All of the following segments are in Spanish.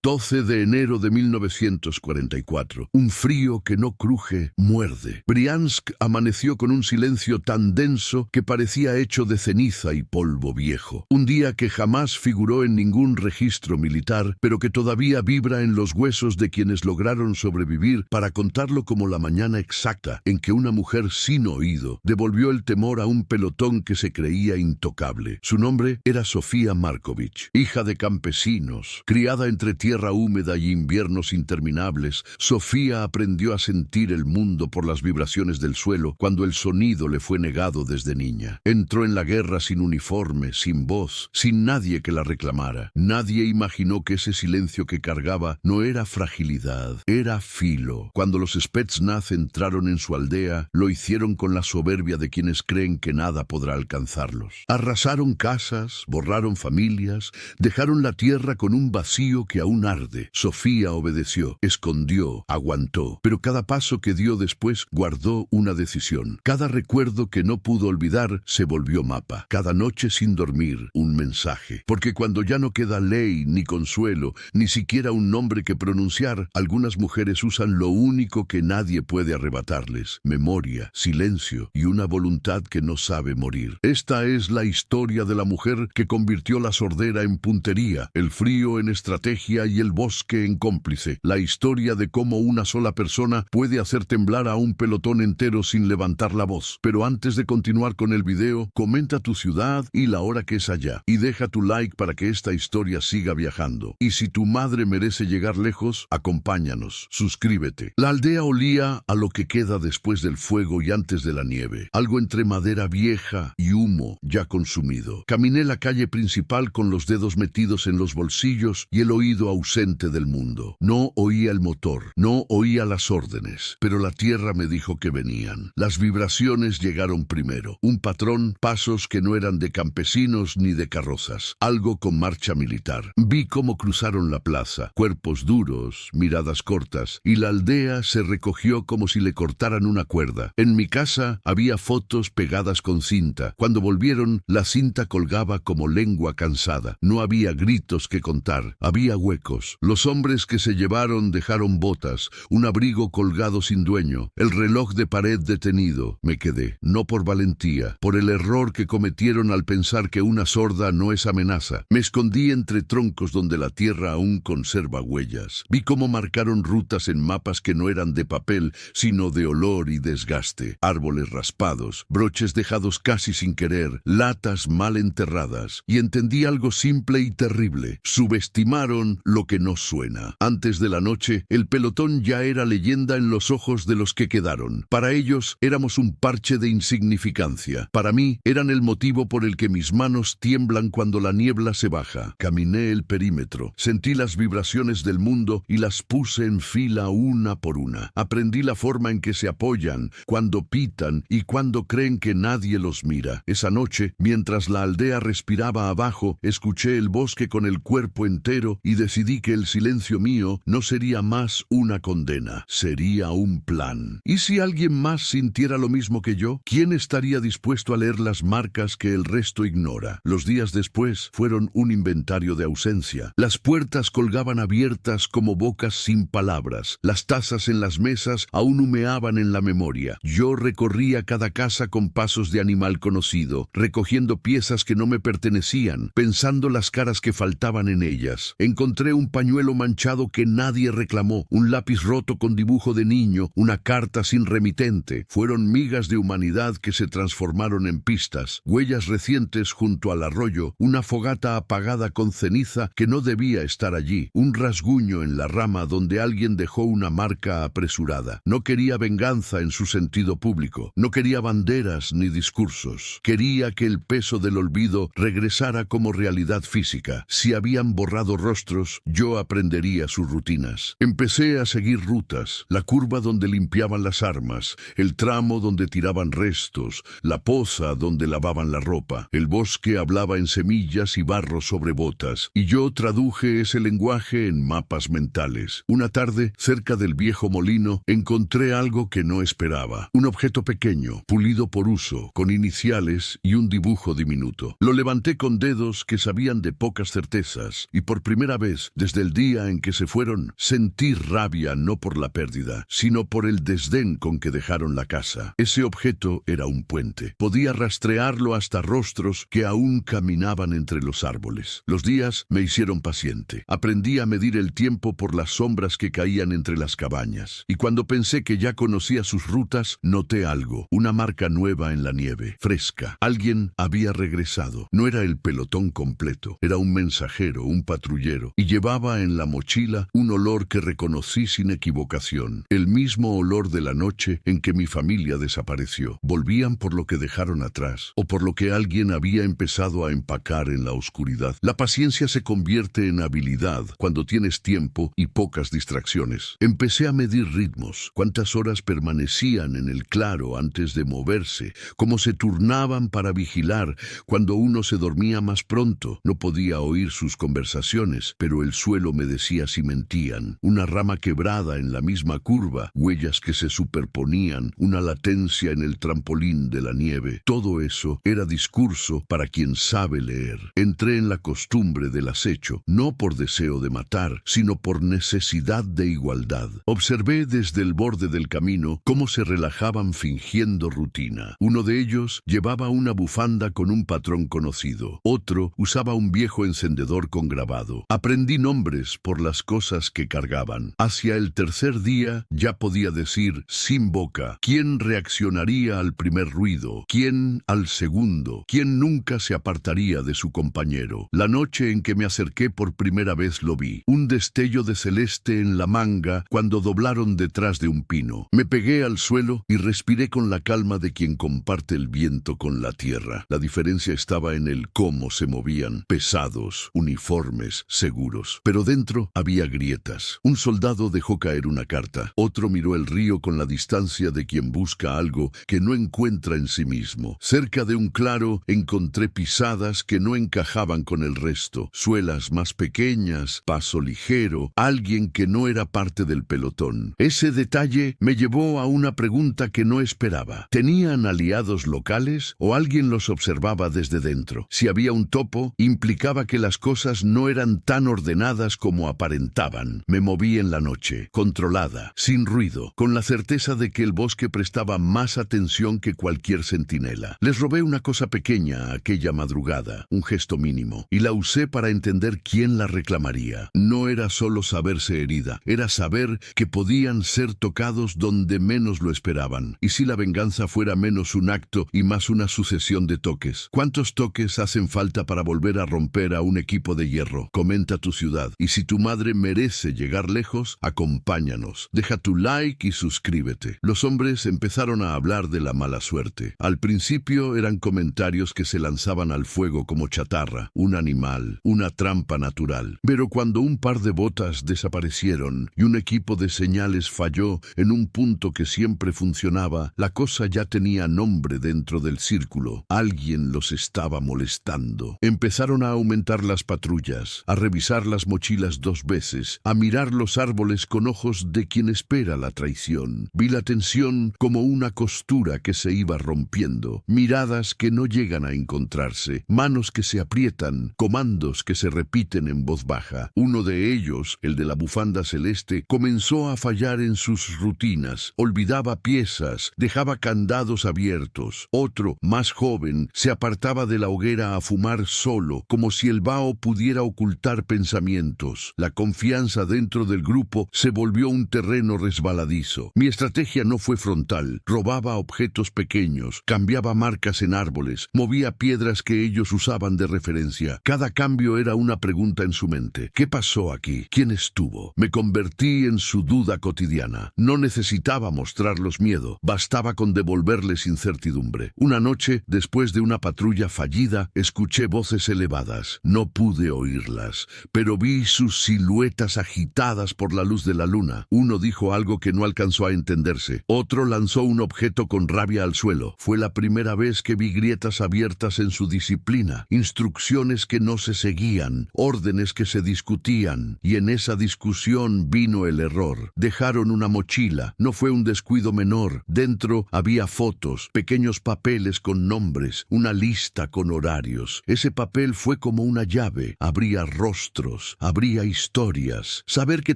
12 de enero de 1944. Un frío que no cruje, muerde. Briansk amaneció con un silencio tan denso que parecía hecho de ceniza y polvo viejo. Un día que jamás figuró en ningún registro militar, pero que todavía vibra en los huesos de quienes lograron sobrevivir para contarlo como la mañana exacta en que una mujer sin oído devolvió el temor a un pelotón que se creía intocable. Su nombre era Sofía Markovich, hija de campesinos, criada entre tierra húmeda y inviernos interminables. Sofía aprendió a sentir el mundo por las vibraciones del suelo cuando el sonido le fue negado desde niña. Entró en la guerra sin uniforme, sin voz, sin nadie que la reclamara. Nadie imaginó que ese silencio que cargaba no era fragilidad, era filo. Cuando los Spetsnaz entraron en su aldea, lo hicieron con la soberbia de quienes creen que nada podrá alcanzarlos. Arrasaron casas, borraron familias, dejaron la tierra con un vacío que aún arde. Sofía obedeció, escondió, aguantó, pero cada paso que dio después guardó una decisión. Cada recuerdo que no pudo olvidar se volvió mapa. Cada noche sin dormir, un mensaje. Porque cuando ya no queda ley, ni consuelo, ni siquiera un nombre que pronunciar, algunas mujeres usan lo único que nadie puede arrebatarles: memoria, silencio y una voluntad que no sabe morir. Esta es la historia de la mujer que convirtió la sordera en puntería, el frío en estrategia y el bosque en cómplice. La historia de cómo una sola persona puede hacer temblar a un pelotón entero sin levantar la voz. Pero antes de continuar con el video, comenta tu ciudad y la hora que es allá. Y deja tu like para que esta historia siga viajando. Y si tu madre merece llegar lejos, acompáñanos. Suscríbete. La aldea olía a lo que queda después del fuego y antes de la nieve. Algo entre madera vieja y humo ya consumido. Caminé la calle principal con los dedos metidos en los bolsillos y el oído ausente del mundo. No oía el motor, no oía las órdenes, pero la tierra me dijo que venían. Las vibraciones llegaron primero. Un patrón, pasos que no eran de campesinos ni de carrozas. Algo con marcha militar. Vi cómo cruzaron la plaza, cuerpos duros, miradas cortas, y la aldea se recogió como si le cortaran una cuerda. En mi casa había fotos pegadas con cinta. Cuando volvieron, la cinta colgaba como lengua cansada. No había gritos que contar, había huecos. Los hombres que se llevaron dejaron botas, un abrigo colgado sin dueño, el reloj de pared detenido. Me quedé, no por valentía, por el error que cometieron al pensar que una sorda no es amenaza. Me escondí entre troncos donde la tierra aún conserva huellas. Vi cómo marcaron rutas en mapas que no eran de papel, sino de olor y desgaste. Árboles raspados, broches dejados casi sin querer, latas mal enterradas. Y entendí algo simple y terrible. Subestimaron lo que no suena. Antes de la noche, el pelotón ya era leyenda en los ojos de los que quedaron. Para ellos, éramos un parche de insignificancia. Para mí, eran el motivo por el que mis manos tiemblan cuando la niebla se baja. Caminé el perímetro, sentí las vibraciones del mundo y las puse en fila una por una. Aprendí la forma en que se apoyan, cuando pitan y cuando creen que nadie los mira. Esa noche, mientras la aldea respiraba abajo, escuché el bosque con el cuerpo entero y decidí que el silencio mío no sería más una condena, sería un plan. ¿Y si alguien más sintiera lo mismo que yo? ¿Quién estaría dispuesto a leer las marcas que el resto ignora? Los días después fueron un inventario de ausencia. Las puertas colgaban abiertas como bocas sin palabras. Las tazas en las mesas aún humeaban en la memoria. Yo recorría cada casa con pasos de animal conocido, recogiendo piezas que no me pertenecían, pensando las caras que faltaban en ellas. Encontré un pañuelo manchado que nadie reclamó, un lápiz roto con dibujo de niño, una carta sin remitente. Fueron migas de humanidad que se transformaron en pistas, huellas recientes junto al arroyo, una fogata apagada con ceniza que no debía estar allí, un rasguño en la rama donde alguien dejó una marca apresurada. No quería venganza en su sentido público, no quería banderas ni discursos. Quería que el peso del olvido regresara como realidad física. Si habían borrado rostros, yo aprendería sus rutinas. Empecé a seguir rutas, la curva donde limpiaban las armas, el tramo donde tiraban restos, la poza donde lavaban la ropa. El bosque hablaba en semillas y barro sobre botas, y yo traduje ese lenguaje en mapas mentales. Una tarde, cerca del viejo molino, encontré algo que no esperaba. Un objeto pequeño, pulido por uso, con iniciales y un dibujo diminuto. Lo levanté con dedos que sabían de pocas certezas, y por primera vez Desde el día en que se fueron, sentí rabia no por la pérdida, sino por el desdén con que dejaron la casa. Ese objeto era un puente. Podía rastrearlo hasta rostros que aún caminaban entre los árboles. Los días me hicieron paciente. Aprendí a medir el tiempo por las sombras que caían entre las cabañas. Y cuando pensé que ya conocía sus rutas, noté algo. Una marca nueva en la nieve, fresca. Alguien había regresado. No era el pelotón completo. Era un mensajero, un patrullero. Y llevaba en la mochila un olor que reconocí sin equivocación. El mismo olor de la noche en que mi familia desapareció. Volvían por lo que dejaron atrás, o por lo que alguien había empezado a empacar en la oscuridad. La paciencia se convierte en habilidad cuando tienes tiempo y pocas distracciones. Empecé a medir ritmos, cuántas horas permanecían en el claro antes de moverse, cómo se turnaban para vigilar cuando uno se dormía más pronto. No podía oír sus conversaciones, pero el suelo me decía si mentían. Una rama quebrada en la misma curva, huellas que se superponían, una latencia en el trampolín de la nieve. Todo eso era discurso para quien sabe leer. Entré en la costumbre del acecho, no por deseo de matar, sino por necesidad de igualdad. Observé desde el borde del camino cómo se relajaban fingiendo rutina. Uno de ellos llevaba una bufanda con un patrón conocido. Otro usaba un viejo encendedor con grabado. Aprendí nombres por las cosas que cargaban. Hacia el tercer día ya podía decir sin boca quién reaccionaría al primer ruido, quién al segundo, quién nunca se apartaría de su compañero. La noche en que me acerqué por primera vez lo vi. Un destello de celeste en la manga cuando doblaron detrás de un pino. Me pegué al suelo y respiré con la calma de quien comparte el viento con la tierra. La diferencia estaba en el cómo se movían, pesados, uniformes, seguros. Pero dentro había grietas. Un soldado dejó caer una carta. Otro miró el río con la distancia de quien busca algo que no encuentra en sí mismo. Cerca de un claro encontré pisadas que no encajaban con el resto. Suelas más pequeñas, paso ligero, alguien que no era parte del pelotón. Ese detalle me llevó a una pregunta que no esperaba. ¿Tenían aliados locales o alguien los observaba desde dentro? Si había un topo, implicaba que las cosas no eran tan ordenadas como aparentaban. Me moví en la noche, controlada, sin ruido, con la certeza de que el bosque prestaba más atención que cualquier centinela. Les robé una cosa pequeña aquella madrugada, un gesto mínimo, y la usé para entender quién la reclamaría. No era solo saberse herida, era saber que podían ser tocados donde menos lo esperaban. ¿Y si la venganza fuera menos un acto y más una sucesión de toques? ¿Cuántos toques hacen falta para volver a romper a un equipo de hierro? Comenta tu ciudad. Y si tu madre merece llegar lejos, acompáñanos. Deja tu like y suscríbete. Los hombres empezaron a hablar de la mala suerte. Al principio eran comentarios que se lanzaban al fuego como chatarra, un animal, una trampa natural. Pero cuando un par de botas desaparecieron y un equipo de señales falló en un punto que siempre funcionaba, la cosa ya tenía nombre dentro del círculo. Alguien los estaba molestando. Empezaron a aumentar las patrullas, a revisar las mochilas 2 veces, a mirar los árboles con ojos de quien espera la traición. Vi la tensión como una costura que se iba rompiendo, miradas que no llegan a encontrarse, manos que se aprietan, comandos que se repiten en voz baja. Uno de ellos, el de la bufanda celeste, comenzó a fallar en sus rutinas, olvidaba piezas, dejaba candados abiertos. Otro, más joven, se apartaba de la hoguera a fumar solo, como si el vaho pudiera ocultar pensamientos. La confianza dentro del grupo se volvió un terreno resbaladizo. Mi estrategia no fue frontal. Robaba objetos pequeños, cambiaba marcas en árboles, movía piedras que ellos usaban de referencia. Cada cambio era una pregunta en su mente. ¿Qué pasó aquí? ¿Quién estuvo? Me convertí en su duda cotidiana. No necesitaba mostrarles miedo, bastaba con devolverles incertidumbre. Una noche, después de una patrulla fallida, escuché voces elevadas. No pude oírlas, pero vi sus siluetas agitadas por la luz de la luna. Uno dijo algo que no alcanzó a entenderse. Otro lanzó un objeto con rabia al suelo. Fue la primera vez que vi grietas abiertas en su disciplina, instrucciones que no se seguían, órdenes que se discutían, y en esa discusión vino el error. Dejaron una mochila. No fue un descuido menor. Dentro había fotos, pequeños papeles con nombres, una lista con horarios. Ese papel fue como una llave. Abría rostros, secretos, habría historias. Saber que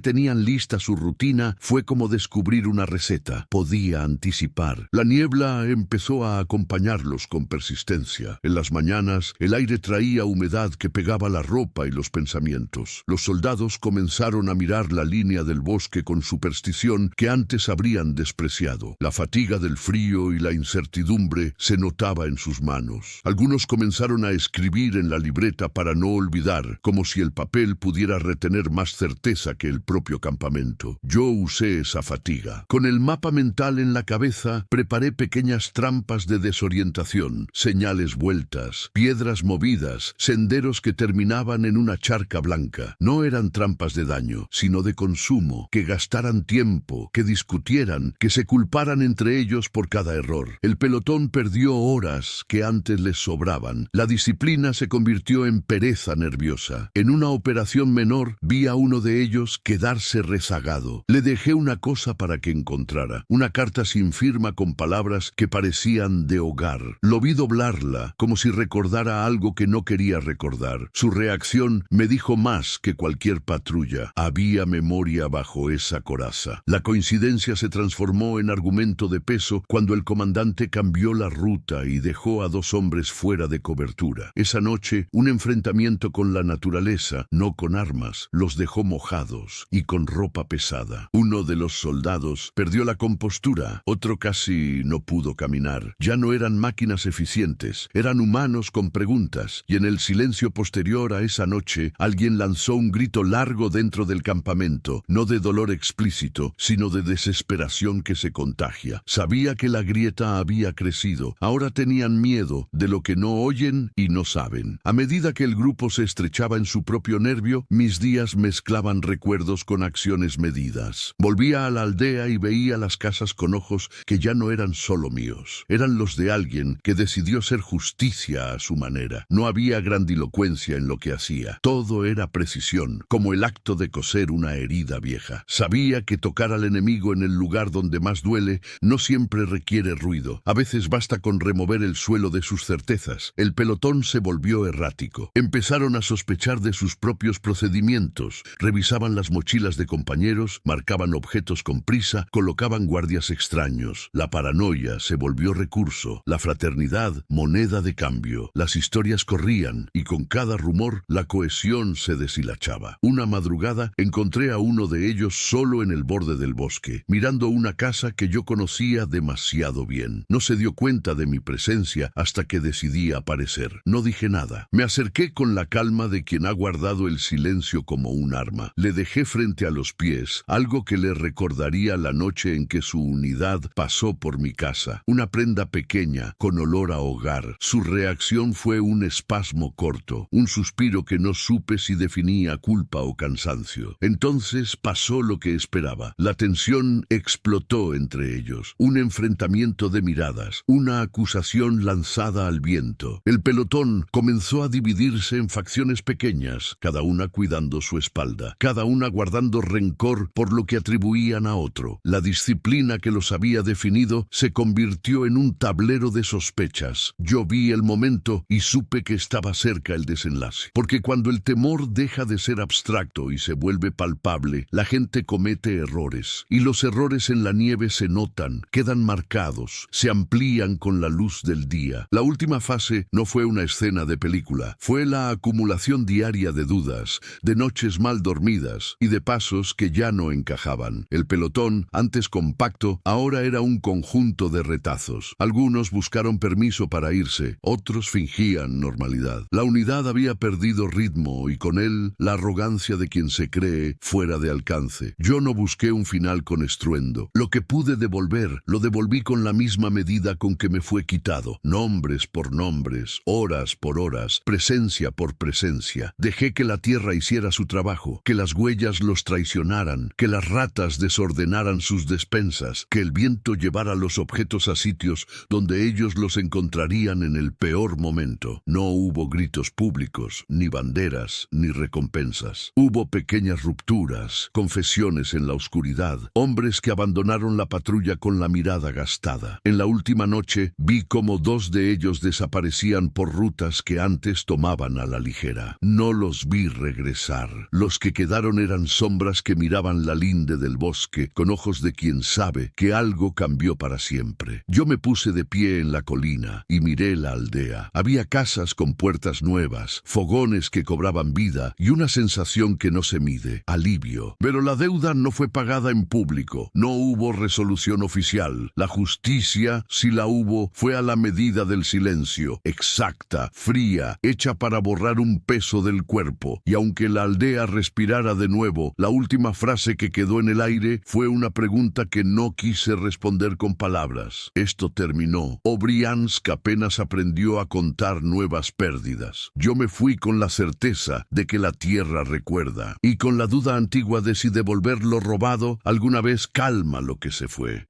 tenían lista su rutina fue como descubrir una receta. Podía anticipar. La niebla empezó a acompañarlos con persistencia. En las mañanas, el aire traía humedad que pegaba la ropa y los pensamientos. Los soldados comenzaron a mirar la línea del bosque con superstición que antes habrían despreciado. La fatiga del frío y la incertidumbre se notaba en sus manos. Algunos comenzaron a escribir en la libreta para no olvidar, como si el papel pudiera retener más certeza que el propio campamento. Yo usé esa fatiga. Con el mapa mental en la cabeza, preparé pequeñas trampas de desorientación, señales vueltas, piedras movidas, senderos que terminaban en una charca blanca. No eran trampas de daño, sino de consumo, que gastaran tiempo, que discutieran, que se culparan entre ellos por cada error. El pelotón perdió horas que antes les sobraban. La disciplina se convirtió en pereza nerviosa. En una operación menor, vi a uno de ellos quedarse rezagado. Le dejé una cosa para que encontrara, una carta sin firma con palabras que parecían de hogar. Lo vi doblarla, como si recordara algo que no quería recordar. Su reacción me dijo más que cualquier patrulla. Había memoria bajo esa coraza. La coincidencia se transformó en argumento de peso cuando el comandante cambió la ruta y dejó a 2 hombres fuera de cobertura. Esa noche, un enfrentamiento con la naturaleza, no con armas, los dejó mojados y con ropa pesada. Uno de los soldados perdió la compostura, otro casi no pudo caminar. Ya no eran máquinas eficientes, eran humanos con preguntas, y en el silencio posterior a esa noche, alguien lanzó un grito largo dentro del campamento, no de dolor explícito, sino de desesperación que se contagia. Sabía que la grieta había crecido. Ahora tenían miedo de lo que no oyen y no saben. A medida que el grupo se estrechaba en su propio nervio, mis días mezclaban recuerdos con acciones medidas. Volvía a la aldea y veía las casas con ojos que ya no eran solo míos. Eran los de alguien que decidió hacer justicia a su manera. No había grandilocuencia en lo que hacía. Todo era precisión, como el acto de coser una herida vieja. Sabía que tocar al enemigo en el lugar donde más duele no siempre requiere ruido. A veces basta con remover el suelo de sus certezas. El pelotón se volvió errático. Empezaron a sospechar de sus propios procedimientos. Revisaban las mochilas de compañeros, marcaban objetos con prisa, colocaban guardias extraños. La paranoia se volvió recurso, la fraternidad moneda de cambio. Las historias corrían y con cada rumor la cohesión se deshilachaba. Una madrugada encontré a uno de ellos solo en el borde del bosque, mirando una casa que yo conocía demasiado bien. No se dio cuenta de mi presencia hasta que decidí aparecer. No dije nada. Me acerqué con la calma de quien ha guardado el silencio como un arma. Le dejé frente a los pies algo que le recordaría la noche en que su unidad pasó por mi casa. Una prenda pequeña, con olor a hogar. Su reacción fue un espasmo corto, un suspiro que no supe si definía culpa o cansancio. Entonces pasó lo que esperaba. La tensión explotó entre ellos. Un enfrentamiento de miradas, una acusación lanzada al viento. El pelotón comenzó a dividirse en facciones pequeñas, cada una cuidando su espalda, cada una guardando rencor por lo que atribuían a otro. La disciplina que los había definido se convirtió en un tablero de sospechas. Yo vi el momento y supe que estaba cerca el desenlace. Porque cuando el temor deja de ser abstracto y se vuelve palpable, la gente comete errores. Y los errores en la nieve se notan, quedan marcados, se amplían con la luz del día. La última fase no fue una escena de película, fue la acumulación diaria de dudas, de noches mal dormidas y de pasos que ya no encajaban. El pelotón, antes compacto, ahora era un conjunto de retazos. Algunos buscaron permiso para irse, otros fingían normalidad. La unidad había perdido ritmo y con él la arrogancia de quien se cree fuera de alcance. Yo no busqué un final con estruendo. Lo que pude devolver, lo devolví con la misma medida con que me fue quitado. Nombres por nombres, horas por horas, presencia por presencia. Dejé que la tierra hiciera su trabajo, que las huellas los traicionaran, que las ratas desordenaran sus despensas, que el viento llevara los objetos a sitios donde ellos los encontrarían en el peor momento. No hubo gritos públicos, ni banderas, ni recompensas. Hubo pequeñas rupturas, confesiones en la oscuridad, hombres que abandonaron la patrulla con la mirada gastada. En la última noche vi cómo 2 de ellos desaparecían por rutas que antes tomaban a la ligera. No los vi regresar. Los que quedaron eran sombras que miraban la linde del bosque con ojos de quien sabe que algo cambió para siempre. Yo me puse de pie en la colina y miré la aldea. Había casas con puertas nuevas, fogones que cobraban vida y una sensación que no se mide, alivio. Pero la deuda no fue pagada en público. No hubo resolución oficial. La justicia, si la hubo, fue a la medida del silencio, exacta, fría, hecha para borrar un peso del cuerpo. Y aunque la aldea respirara de nuevo, la última frase que quedó en el aire fue una pregunta que no quise responder con palabras. Esto terminó. Briansk apenas aprendió a contar nuevas pérdidas. Yo me fui con la certeza de que la tierra recuerda, y con la duda antigua de si devolver lo robado alguna vez calma lo que se fue.